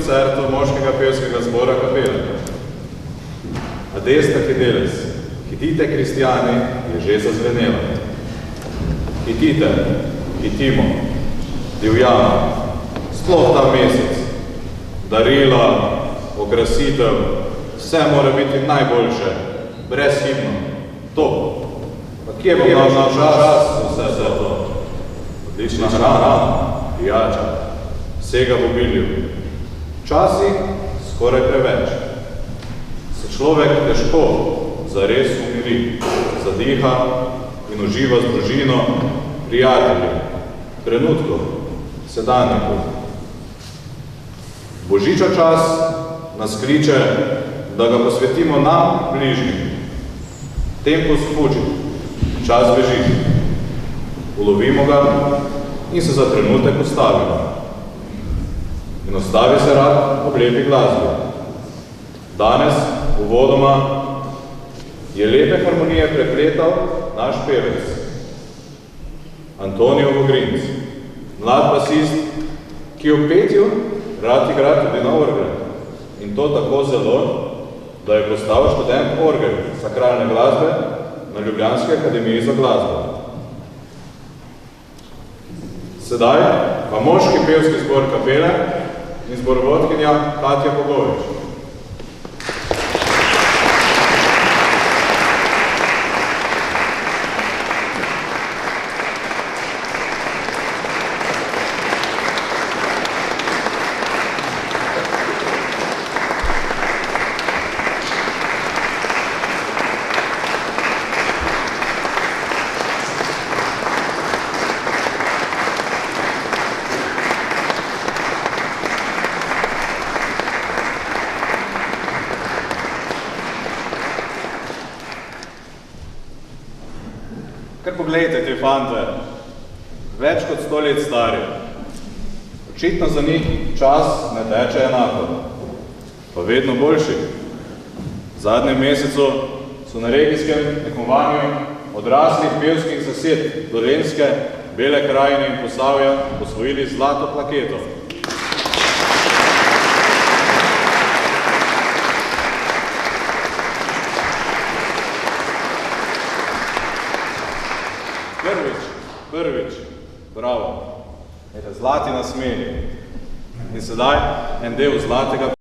koncertu moškega pevskega zbora kapele. Adesta Fideles, hitite, kristijani, je že zazvenela. Hitite, hitimo, divjamo, sploh ta mesec, darila, okrasitev, vse mora biti najboljše, brezhibno, top. Pa kje bo naš čas vse za to? Odlična hrana, pijača, vsega v obilju. Včasih skoraj preveč. Se človek težko zares umiri, zadiha in uživa z družino, prijatelji, trenutkov, sedanjikov. Božiča čas nas kliče, da ga posvetimo nam bližnjim. Tempus fugit, čas beži. Ulovimo ga in se za trenutek ustavimo. In ostavi se rad ob lepi glasbi. Danes, uvodoma, je lepe harmonije prepletal naš pevec, Antonijo Vogrinc, mlad basist, ki v petju rad igra tudi na orgel. In to tako zelo, da je postal študent orgel sakralne glasbe na Ljubljanski akademiji za glasbo. Sedaj pa moški pevski zbor kapele in zborovodkinja Katja Bogovič. Kar pogledajte te fante, več kot 100 let stari. Očitno za njih čas ne teče enako, pa vedno boljši. V zadnjem mesecu so na regijskem tekmovanju odraslih pevskih zased Dolenjske, Bele krajine in Posavja osvojili zlato plaketo. Prvič, bravo, zlati nasmeni. In sedaj en del zlatega.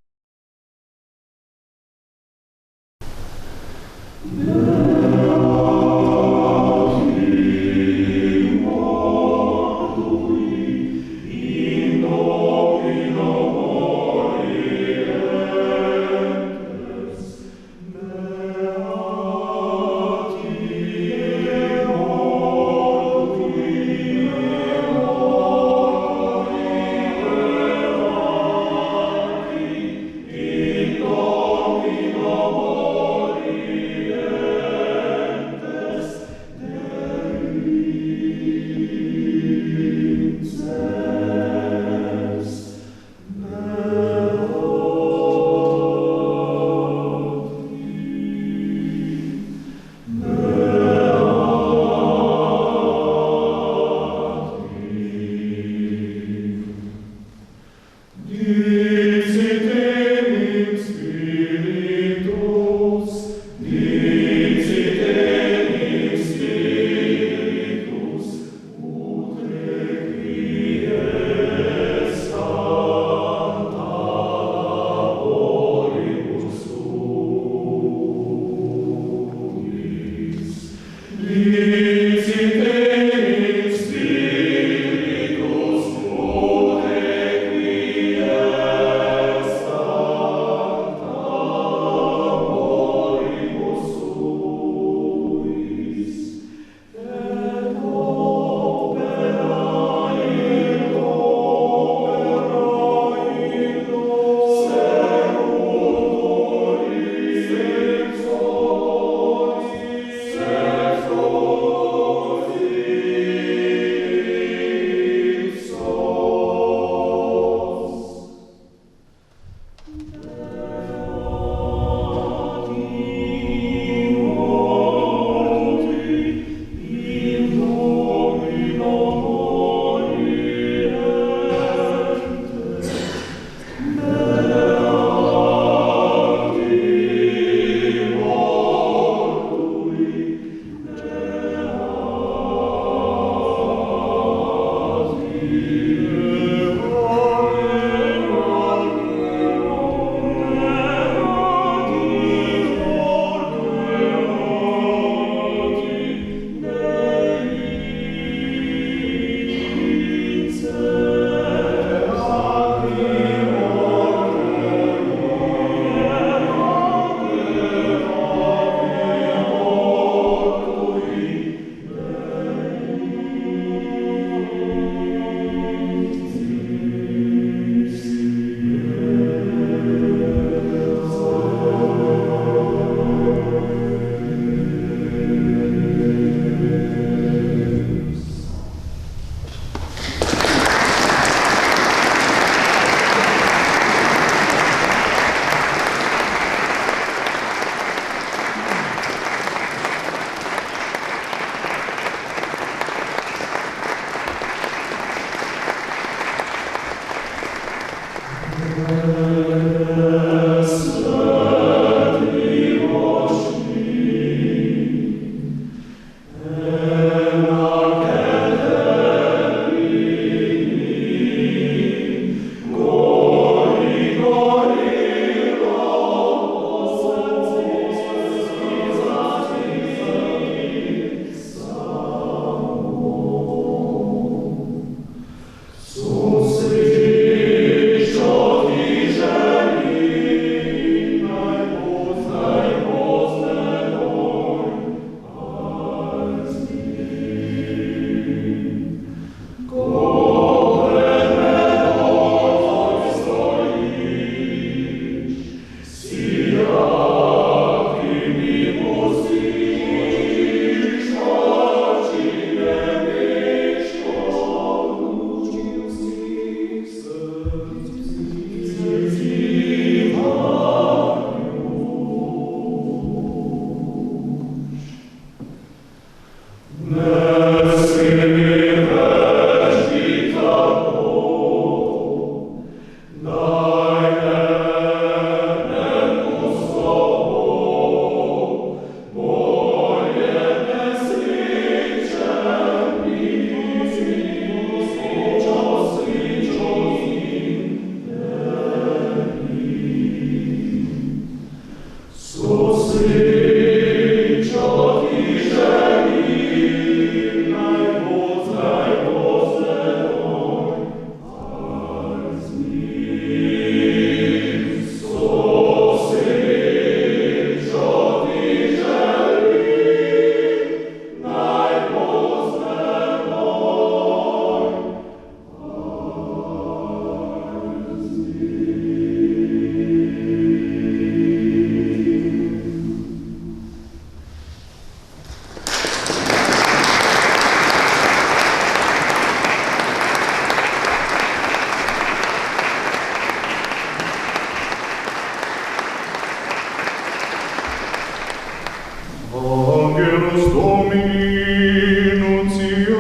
Angelus Domini nunciavit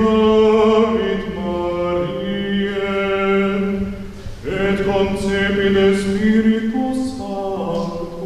Mariae, et concepit de Spiritus Sancto.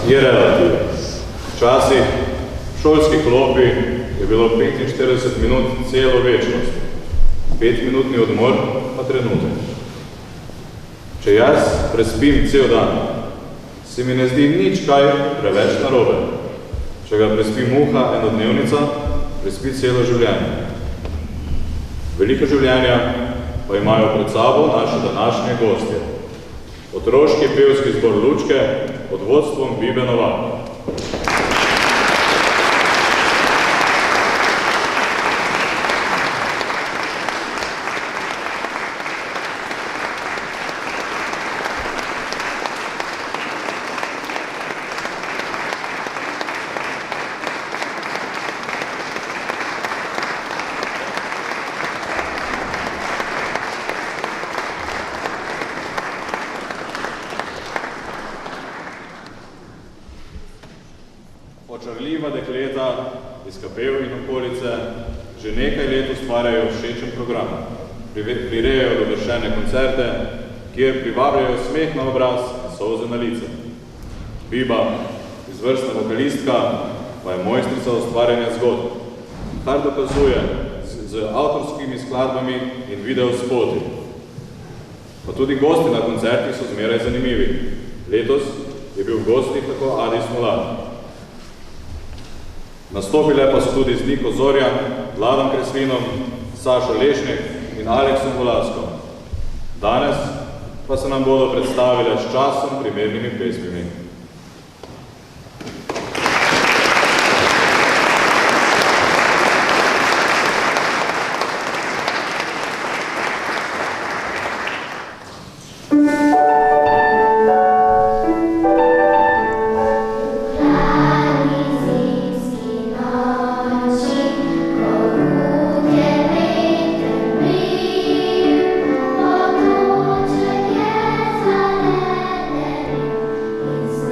je relativen. Včasih v šolski klopi je bilo 45 minut celo večnost, 5-minutni odmor pa trenutek. Če jaz prespim cel dan, se mi ne zdi nič kaj preveč narobe. Če ga prespi muha enodnevnica, prespi celo življenje. Veliko življenja pa imajo pred sabo naše današnje gostje. Otroški pevski zbor Lučke pod vodstvom Bibe Novak. Očarljiva dekleta iz Kapel in okolice že nekaj let ustvarjajo všečen program. Prirejajo dovršene koncerte, kjer privabljajo smeh na obraz in solze na lice. Biba, izvrstna vokalistka, pa je mojstrica ustvarjanja zgodb, kar dokazuje z avtorskimi skladbami in videospoti. Pa tudi gosti na koncertih so zmeraj zanimivi. Letos je bil v gostih tako Adi Smolar. Nastopile pa so tudi z Niko Zorjan, Vladom Kreslinom, Sašo Lešnik in Aleksom Volaskom. Danes pa se nam bodo predstavile s časom primernimi pesmimi. It's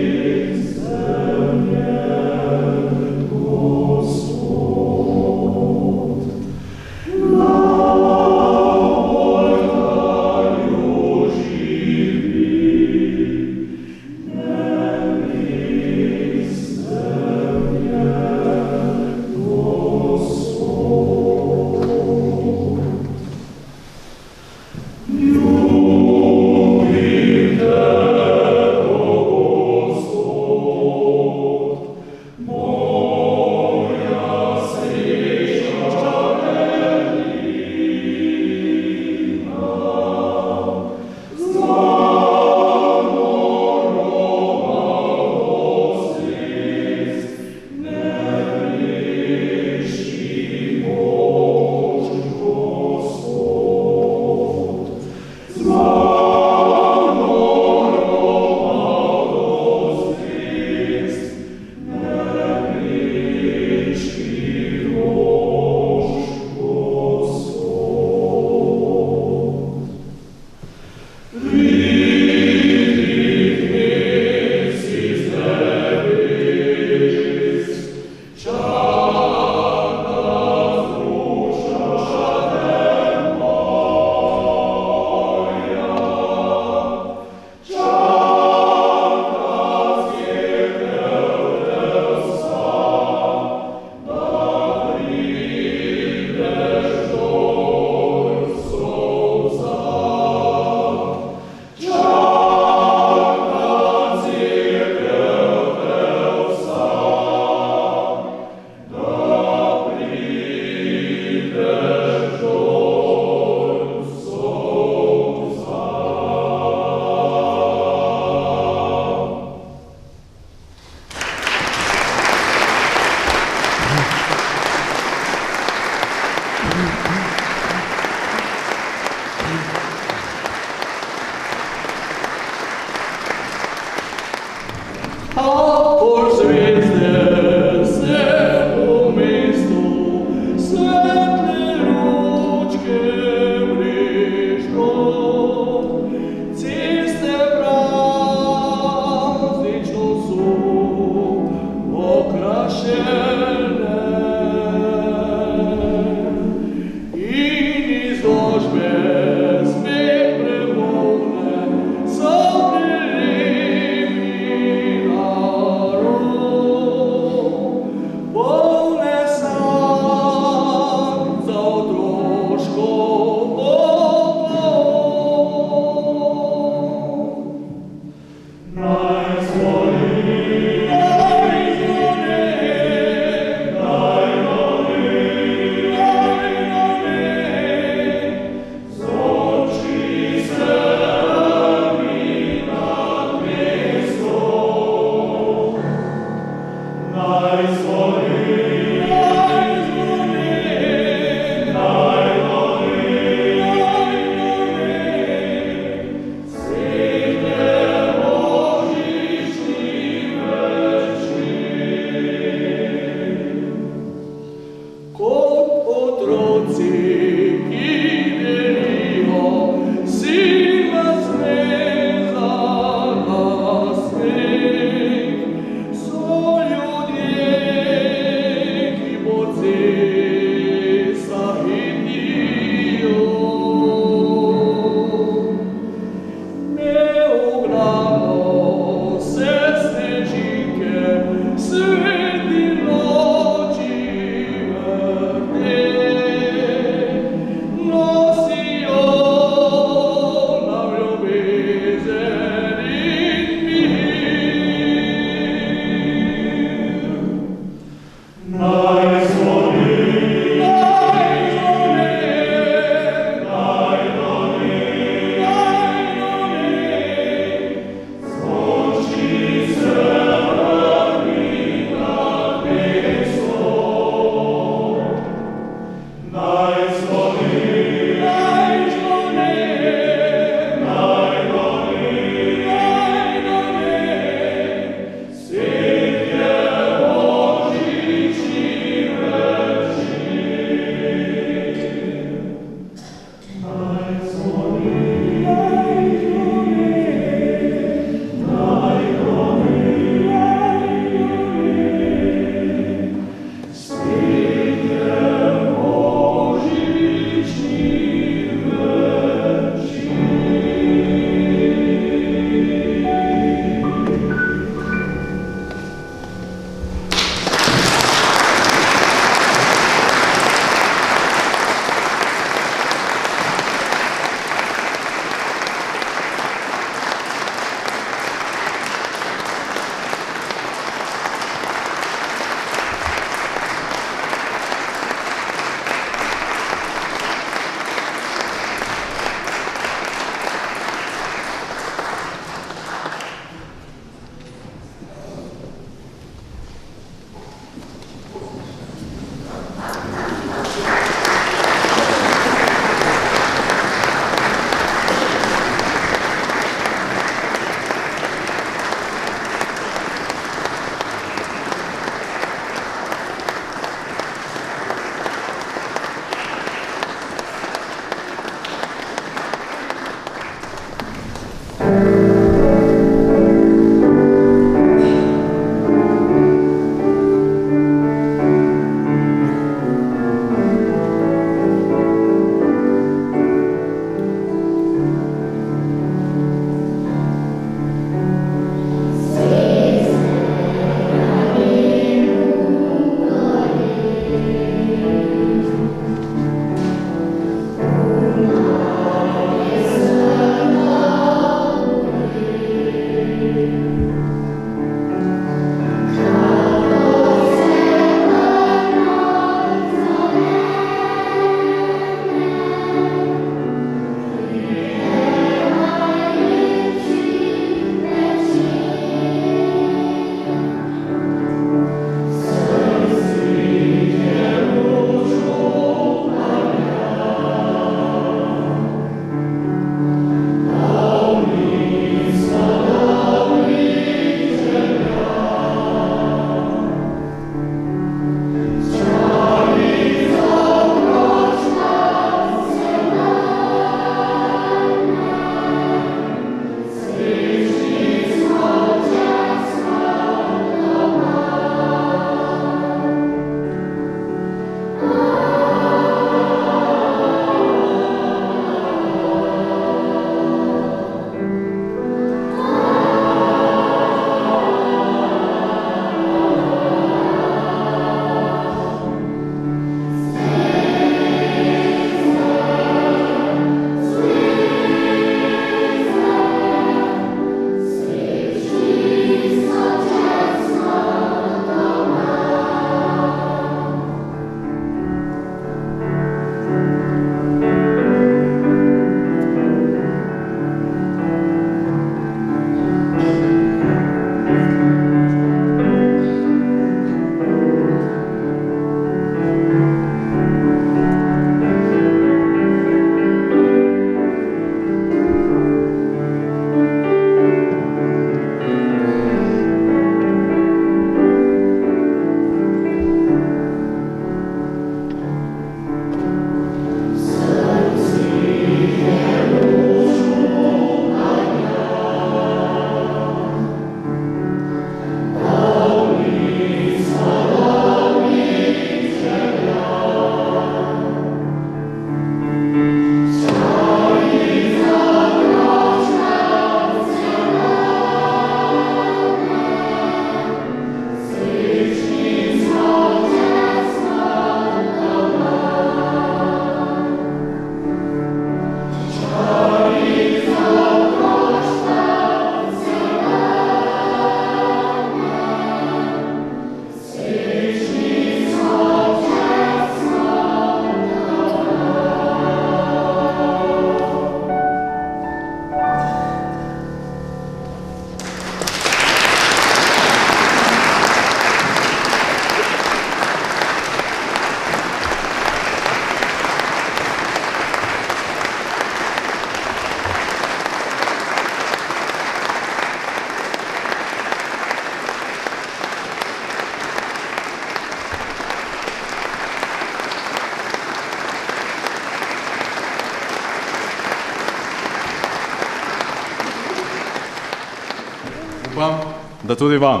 upam, da tudi vam.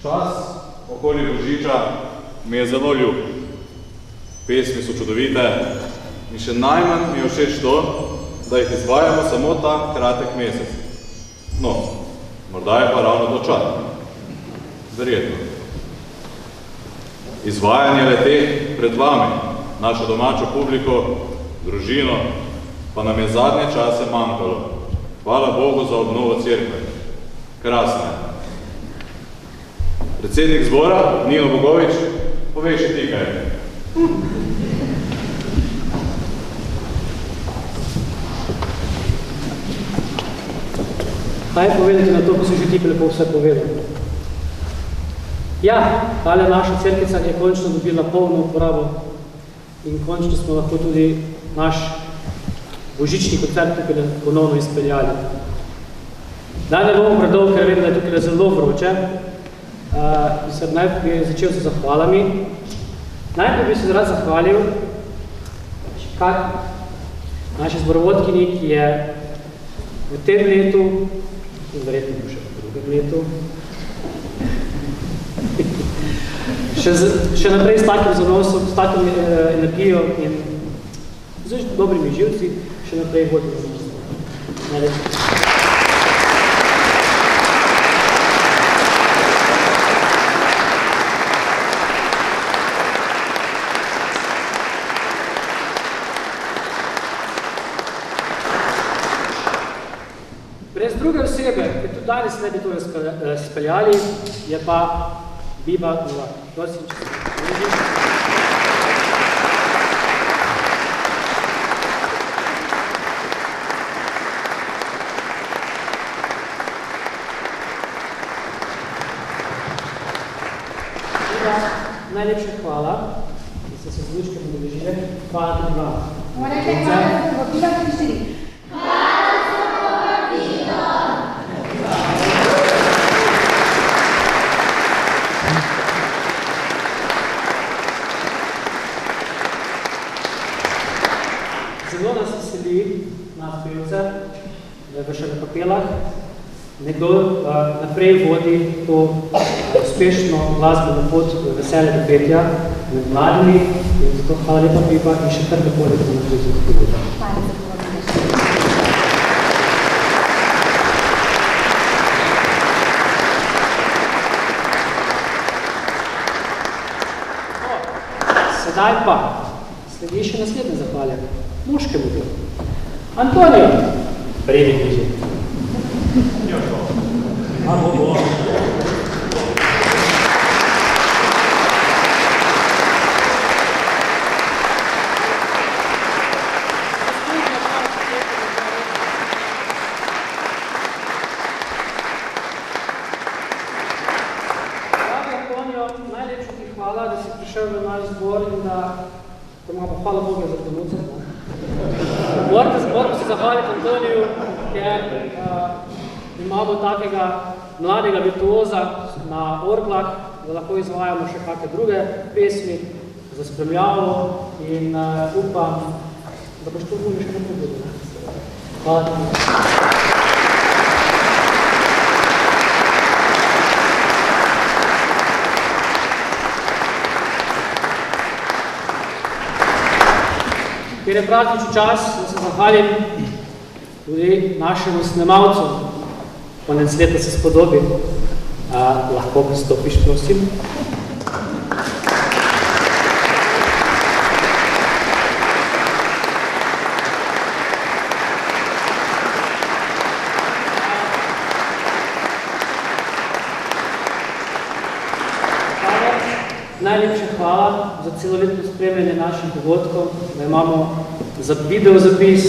Čas okoli Božiča mi je zelo ljub. Pesmi so čudovite in še najmanj mi je všeč to, da jih izvajamo samo ta kratek mesec. No, morda je pa ravno to čas. Verjetno. Izvajanje le-teh pred vami, našo domačo publiko, družino, pa nam je zadnje čase manjkalo. Hvala Bogu za obnovo cerkve. Krasne. Predsednik zbora, Nino Bogovič, povej še ti kaj. Kaj povedati na to, ko si že ti lepo vse povedal? Ja, tale naša cerkvica je končno dobila polno uporabo in končno smo lahko tudi naš božični koncert tukaj ponovno izpeljali. Da ne bomo predolg, ker vem, da je tukaj zelo vroče. Najprej bi začel s zahvalami. Najprej bi se rad zahvalil naši zborovodkini, ki je v tem letu, in verjetno bo še v drugem letu, še naprej s takim zanosom, s takim energijo in z dobrimi živci še naprej vodimo za nas. Najlepše. Brez druge osebe, ki tudi danes ne bi to izpeljali, je pa Biba Novak. Prosim, če se vredim. Biba, najlepša hvala, da ste se z lučkem udeležili. Hvala tudi vam. Hvala lepa, Biba Krištiri. Zelo nas veseli, nas pevce, da je v še na kapelah, nekdo naprej vodi to uspešno glasbeno pot v veselje do petja med mladimi in zato hvala lepa Biba in še kar tako lepo naprej za kapelita. Sedaj pa sledi še naslednje zahvalje. Moškemu delu. Antonijo, prejdi bliže. Antonijo, najlepša ti hvala, da si prišel v naš zbor in da ima pa hvala Boga za trenutek. Moramo se zahvaliti Antoniju, ker imamo takega mladega virtuoza na orglah, da lahko izvajamo še kakšne druge pesmi za spremljavo in upam, da boš to bolj še nekaj bude. Hvala. Ker je praktični čas, da se zahvalim tudi našemu snemalcu. Konec leta se spodobi. Lahko pristopiš, prosim. Najlepša hvala za celovitno spremljanje naših dogodkov, da imamo za video zapis,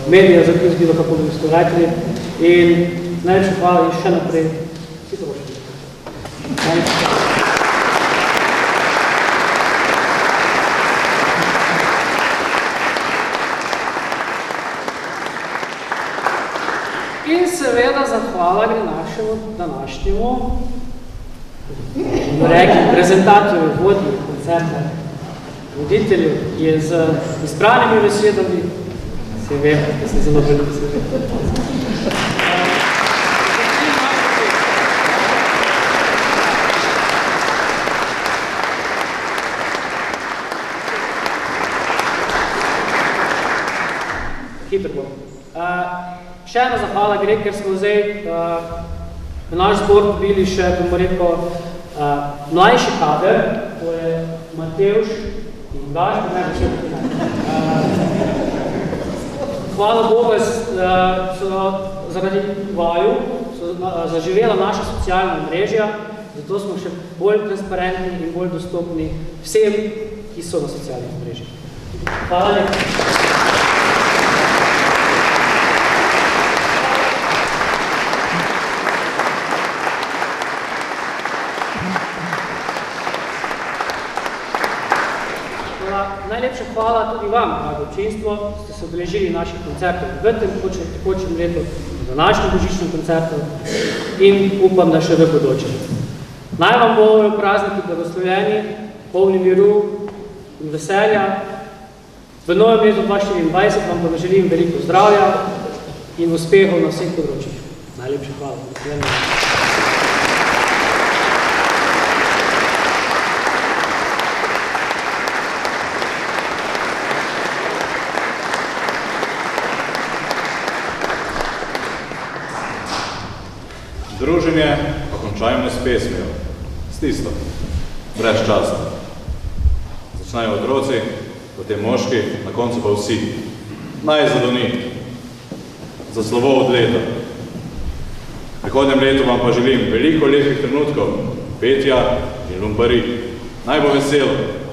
medija zapis, bilo kako bi ustvarjatelji in najlepša hvala in še naprej. Vsi to boš. Najlepša hvala. In seveda zahvala gre našemu današnjemu prezentatorju, vodnju koncerta, voditelju, ki je z izbranimi besedami, se vem, da se zelo veliko se vem. Še ena zahvala gre, ker smo zdaj v naš zbor dobili še, bomo rekel, mlajši kader, to je Matevž in Gašper, ne vse hvala Bogu, so zaradi vaju zaživela naša socialna mrežja, zato smo še bolj transparentni in bolj dostopni vsem, ki so na socialnih mrežjah. Hvala lepa. Najlepša hvala tudi vam, drago občinstvo, ste se obeležili naših koncertov v tem tekočem letu, v današnjem božičnem koncertu in upam, da še v bodoče. Naj vam bojo prazniki blagoslovljeni, polni miru in veselja. V novem letu 2024 vam pa želim veliko zdravja in uspehov na vseh področjih. Najlepša hvala. Druženje pa končajmo s pesmijo, s tisto, brezčasno. Začnajo otroci, potem moški, na koncu pa vsi. Naj zadoni za slovo od leta. V prihodnjem letu vam pa želim veliko lepih trenutkov, petja in lumpari. Naj bo veselo.